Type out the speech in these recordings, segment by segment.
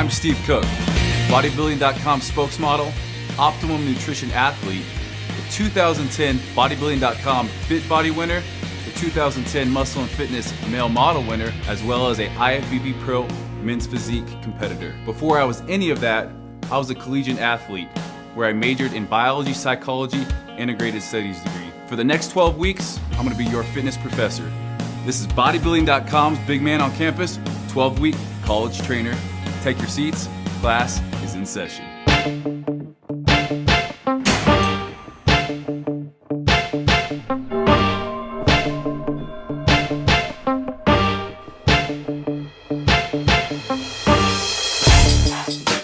I'm Steve Cook, bodybuilding.com spokesmodel, optimum nutrition athlete, the 2010 bodybuilding.com Fit Body winner, the 2010 Muscle and Fitness Male Model winner, as well as a IFBB Pro Men's Physique competitor. Before I was any of that, I was a collegiate athlete where I majored in biology, psychology, integrated studies degree. For the next 12 weeks, I'm gonna be your fitness professor. This is bodybuilding.com's Big Man on Campus, 12-week college trainer. Take your seats, class is in session.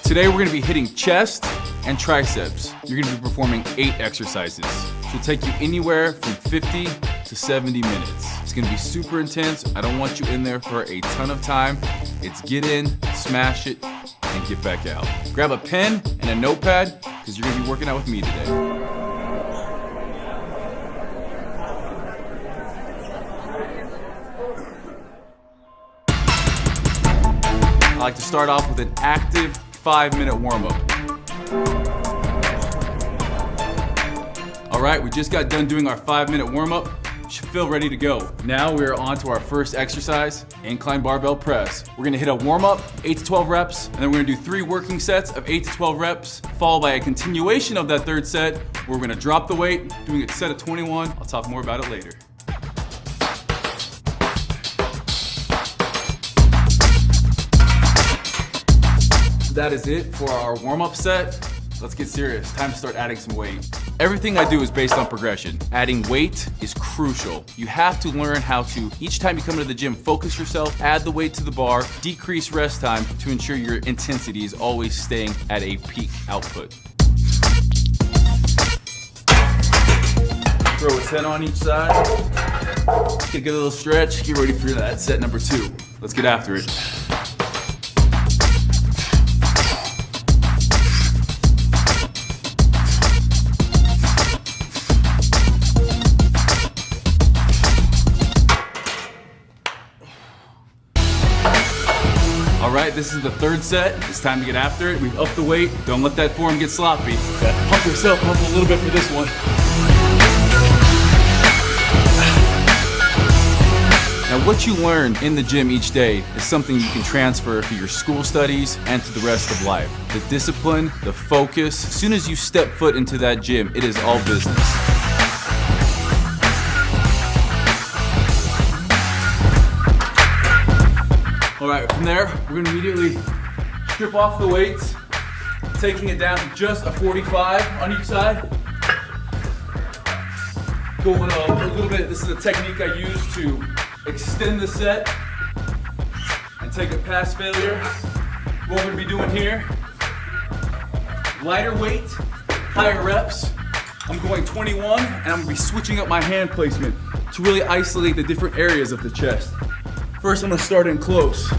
Today we're gonna be hitting chest and triceps. You're gonna be performing 8 exercises. Which will take you anywhere from 50 to 70 minutes. It's gonna be super intense. I don't want you in there for a ton of time. It's get in, smash it, and get back out. Grab a pen and a notepad, because you're gonna be working out with me today. I like to start off with an active 5-minute warm-up. All right, we just got done doing our 5-minute warm-up. Should feel ready to go. Now we're on to our first exercise, incline barbell press. We're gonna hit a warm-up, 8 to 12 reps, and then we're gonna do 3 working sets of 8 to 12 reps, followed by a continuation of that third set, where we're gonna drop the weight, doing a set of 21. I'll talk more about it later. That is it for our warm-up set. Let's get serious. Time to start adding some weight. Everything I do is based on progression. Adding weight is crucial. You have to learn how to, each time you come into the gym, focus yourself, add the weight to the bar, decrease rest time to ensure your intensity is always staying at a peak output. Throw a 10 on each side. Get a little stretch. Get ready for that set number 2. Let's get after it. All right, this is the third set. It's time to get after it. We've upped the weight. Don't let that form get sloppy. Pump yourself up a little bit for this one. Now, what you learn in the gym each day is something you can transfer to your school studies and to the rest of life. The discipline, the focus. As soon as you step foot into that gym, it is all business. All right, from there, we're gonna immediately strip off the weights, taking it down to just a 45 on each side. Going a little bit, this is a technique I use to extend the set and take it past failure. What we're gonna be doing here, lighter weight, higher reps. I'm going 21, and I'm gonna be switching up my hand placement to really isolate the different areas of the chest. First, I'm gonna start in close.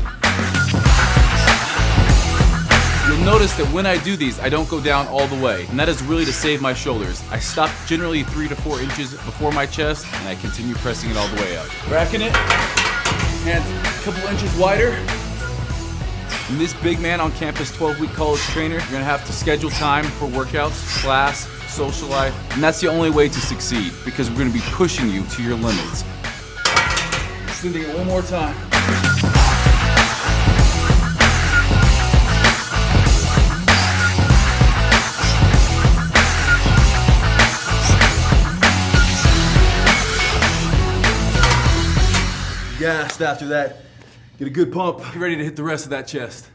You'll notice that when I do these, I don't go down all the way, and that is really to save my shoulders. I stop generally 3 to 4 inches before my chest, and I continue pressing it all the way up. Racking it, hands a couple inches wider. In this Big Man on Campus 12-week college trainer, you're gonna have to schedule time for workouts, class, social life, and that's the only way to succeed, because we're gonna be pushing you to your limits. Extending it one more time. Gassed after that. Get a good pump. Get ready to hit the rest of that chest.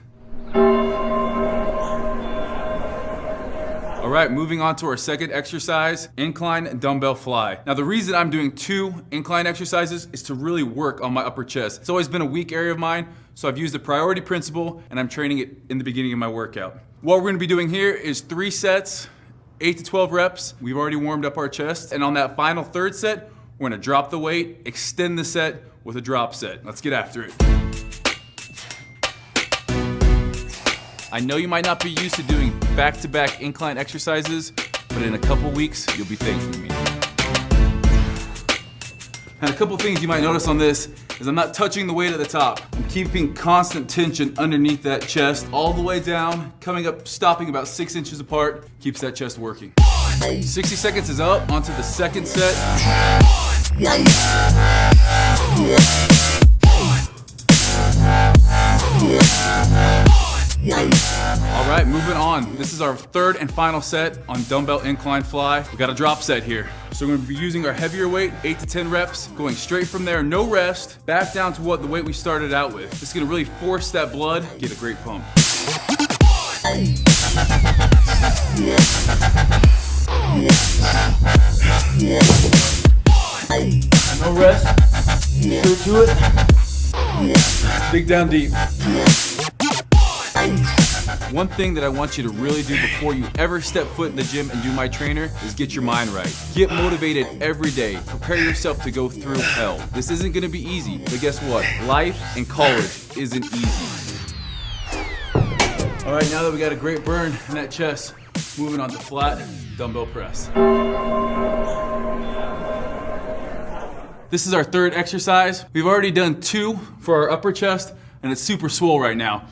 All right, moving on to our second exercise, incline dumbbell fly. Now, the reason I'm doing 2 incline exercises is to really work on my upper chest. It's always been a weak area of mine, so I've used the priority principle, and I'm training it in the beginning of my workout. What we're gonna be doing here is 3 sets, 8 to 12 reps. We've already warmed up our chest, and on that final third set, we're gonna drop the weight, extend the set with a drop set. Let's get after it. I know you might not be used to doing back-to-back incline exercises, but in a couple weeks, you'll be thanking me. And a couple things you might notice on this is I'm not touching the weight at the top. I'm keeping constant tension underneath that chest all the way down, coming up, stopping about 6 inches apart, keeps that chest working. 60 seconds is up, onto the second set. All right, moving on. This is our third and final set on dumbbell incline fly. We got a drop set here. So we're gonna be using our heavier weight, 8 to 10 reps, going straight from there, no rest, back down to the weight we started out with. This is gonna really force that blood, get a great pump. No rest, straight to it. Dig down deep. One thing that I want you to really do before you ever step foot in the gym and do my trainer is get your mind right. Get motivated every day. Prepare yourself to go through hell. This isn't gonna be easy, but guess what? Life and college isn't easy. All right, now that we got a great burn in that chest, moving on to flat dumbbell press. This is our third exercise. We've already done 2 for our upper chest, and it's super swole right now.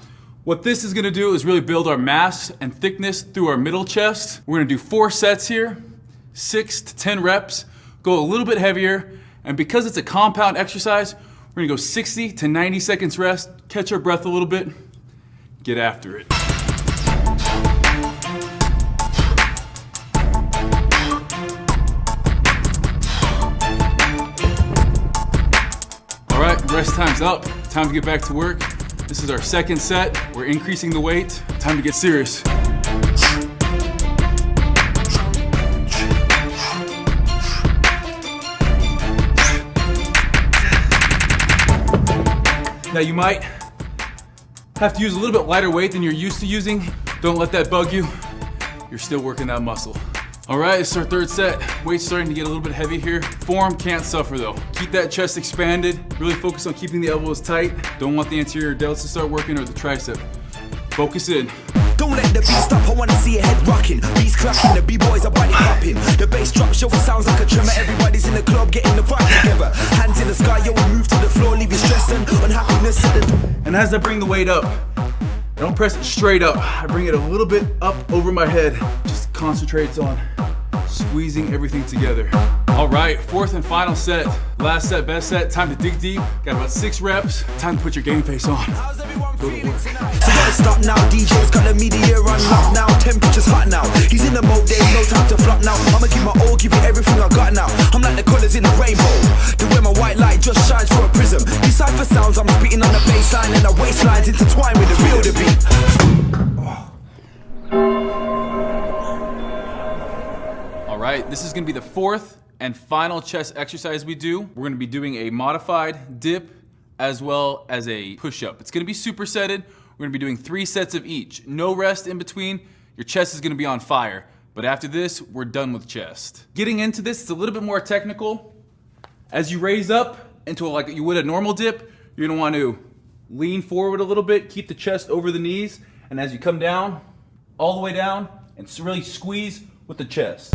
What this is gonna do is really build our mass and thickness through our middle chest. We're gonna do 4 sets here, 6 to 10 reps, go a little bit heavier, and because it's a compound exercise, we're gonna go 60 to 90 seconds rest, catch our breath a little bit, get after it. All right, rest time's up. Time to get back to work. This is our second set. We're increasing the weight. Time to get serious. Now you might have to use a little bit lighter weight than you're used to using. Don't let that bug you. You're still working that muscle. All right, it's our third set. Weight's starting to get a little bit heavy here. Form can't suffer though. Keep that chest expanded. Really focus on keeping the elbows tight. Don't want the anterior delts to start working or the tricep. Focus in. Don't let the beat stop, I wanna see your head rocking. Beats clapping, the B-boys are body popping. The bass drop show sounds like a tremor. Everybody's in the club getting the vibe together. Hands in the sky, yo, we move to the floor, leave you stressing. Unhappiness and as I bring the weight up, I don't press it straight up. I bring it a little bit up over my head. Just concentrates on squeezing everything together. All right, fourth and final set. Last set, best set. Time to dig deep. Got about 6 reps. Time to put your game face on. How's everyone feeling tonight? So gotta stop now, DJ's got the media on lock now. Temperature's hot now. He's in the mode, there's no time to flop now. I'ma give my all, give you everything I got now. I'm like the colors in the rainbow. The way my white light just shines through a prism. These cipher sounds, I'm spitting on the bass line and the waistlines intertwined with the real the beat. All right, this is gonna be the fourth and final chest exercise we do. We're gonna be doing a modified dip as well as a push-up. It's gonna be supersetted. We're gonna be doing 3 sets of each. No rest in between. Your chest is gonna be on fire. But after this, we're done with chest. Getting into this, it's a little bit more technical. As you raise up into like you would a normal dip, you're gonna want to lean forward a little bit, keep the chest over the knees, and as you come down, all the way down, and really squeeze with the chest.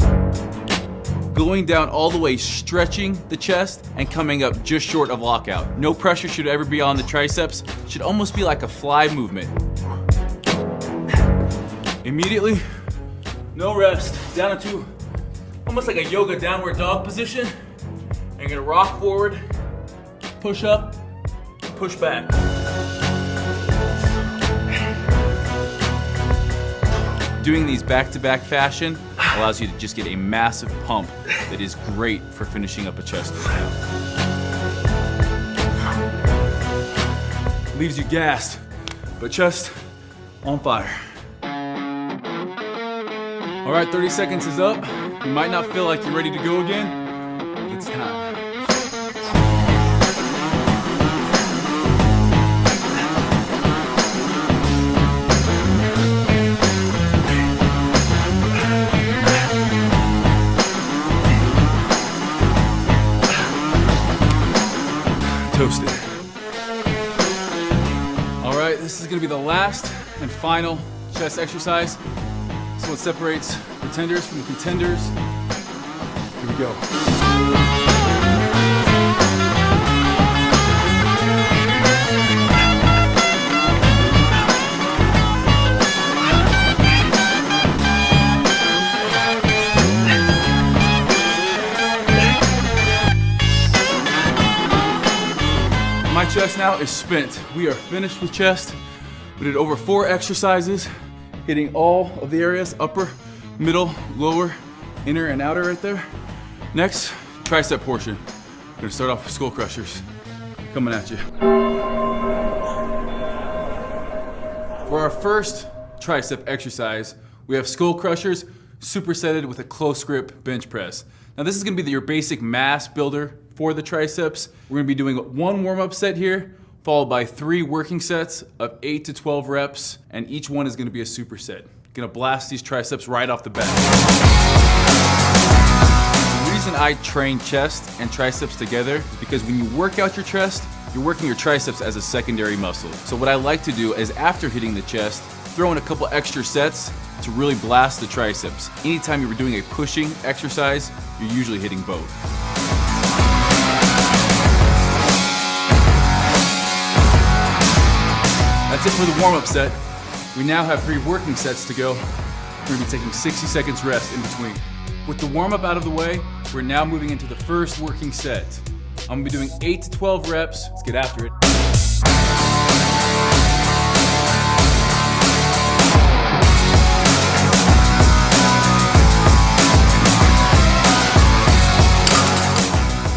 Going down all the way, stretching the chest, and coming up just short of lockout. No pressure should ever be on the triceps. Should almost be like a fly movement. Immediately, no rest, down into almost like a yoga downward dog position. And you're gonna rock forward, push up, push back. Doing these back-to-back fashion allows you to just get a massive pump that is great for finishing up a chest workout. Leaves you gassed, but chest on fire. All right, 30 seconds is up. You might not feel like you're ready to go again. It's time. Toasted. All right, this is gonna be the last and final chest exercise. So it separates pretenders from the contenders. Here we go. chest now is spent. We are finished with chest. We did over 4 exercises, hitting all of the areas, upper, middle, lower, inner and outer right there. Next, tricep portion. We're gonna start off with skull crushers. Coming at you. For our first tricep exercise, we have skull crushers supersetted with a close grip bench press. Now this is gonna be your basic mass builder for the triceps. We're gonna be doing 1 warm-up set here, followed by 3 working sets of 8 to 12 reps, and each one is gonna be a superset. Gonna blast these triceps right off the bat. The reason I train chest and triceps together is because when you work out your chest, you're working your triceps as a secondary muscle. So what I like to do is after hitting the chest, throw in a couple extra sets to really blast the triceps. Anytime you're doing a pushing exercise, you're usually hitting both. That's it for the warm-up set. We now have 3 working sets to go. We're gonna be taking 60 seconds rest in between. With the warm-up out of the way, we're now moving into the first working set. I'm gonna be doing 8 to 12 reps. Let's get after it.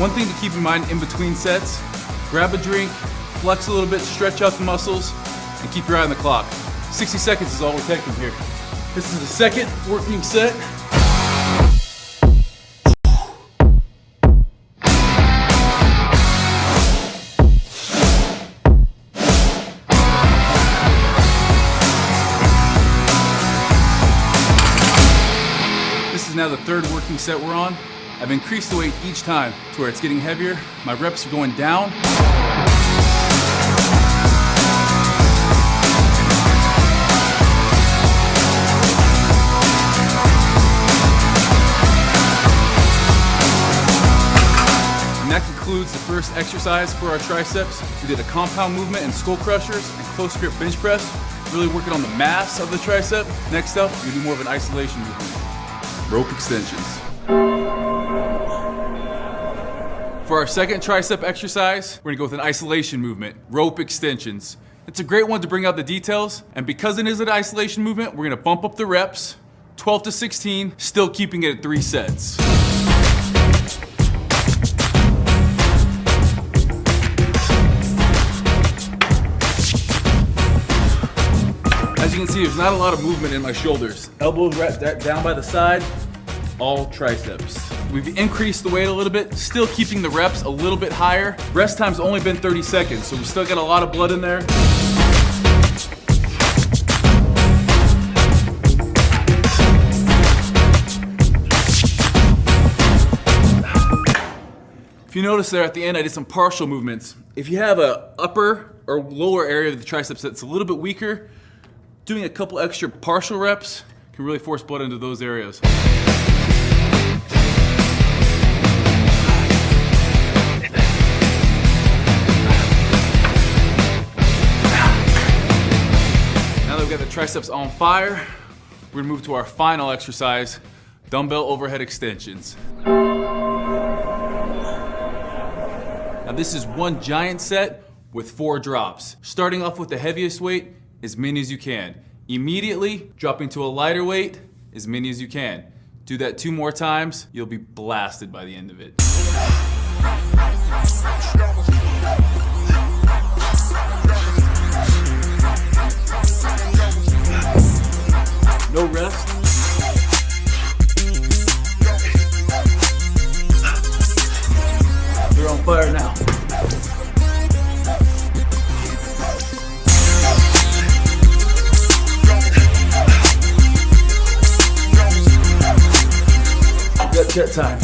One thing to keep in mind in between sets, grab a drink, flex a little bit, stretch out the muscles, and keep your eye on the clock. 60 seconds is all we're taking here. This is the second working set. This is now the third working set we're on. I've increased the weight each time to where it's getting heavier. My reps are going down. That concludes the first exercise for our triceps. We did a compound movement and skull crushers and close grip bench press, really working on the mass of the tricep. Next up, we do more of an isolation movement, rope extensions. For our second tricep exercise, we're gonna go with an isolation movement, rope extensions. It's a great one to bring out the details, and because it is an isolation movement, we're gonna bump up the reps, 12 to 16, still keeping it at 3 sets. As you can see, there's not a lot of movement in my shoulders. Elbows right down by the side, all triceps. We've increased the weight a little bit, still keeping the reps a little bit higher. Rest time's only been 30 seconds, so we still got a lot of blood in there. If you notice there at the end, I did some partial movements. If you have a upper or lower area of the triceps that's a little bit weaker, doing a couple extra partial reps can really force blood into those areas. Now that we've got the triceps on fire, we're gonna move to our final exercise, dumbbell overhead extensions. Now this is 1 giant set with 4 drops. Starting off with the heaviest weight, as many as you can. Immediately dropping to a lighter weight, as many as you can. Do that 2 more times, you'll be blasted by the end of it. No rest. They're on fire now. Jet time.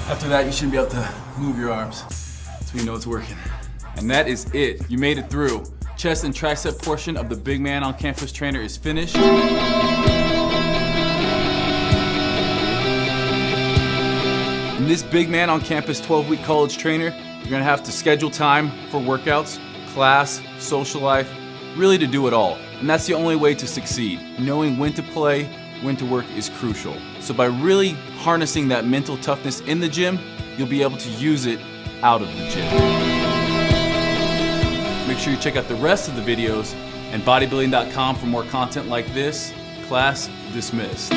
After that, you shouldn't be able to move your arms. So you know it's working. And that is it. You made it through. Chest and tricep portion of the Big Man on Campus Trainer is finished. In this Big Man on Campus 12-week college trainer, you're gonna have to schedule time for workouts, class, social life, really to do it all. And that's the only way to succeed. Knowing when to play, when to work is crucial. So by really harnessing that mental toughness in the gym, you'll be able to use it out of the gym. Make sure you check out the rest of the videos and bodybuilding.com for more content like this. Class dismissed.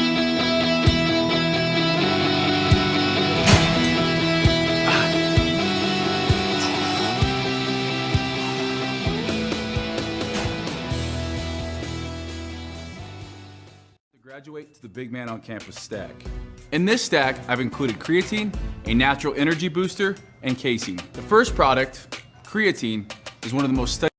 Graduate to the Big Man on Campus stack. In this stack, I've included creatine, a natural energy booster, and casein. The first product, creatine, is one of the most studied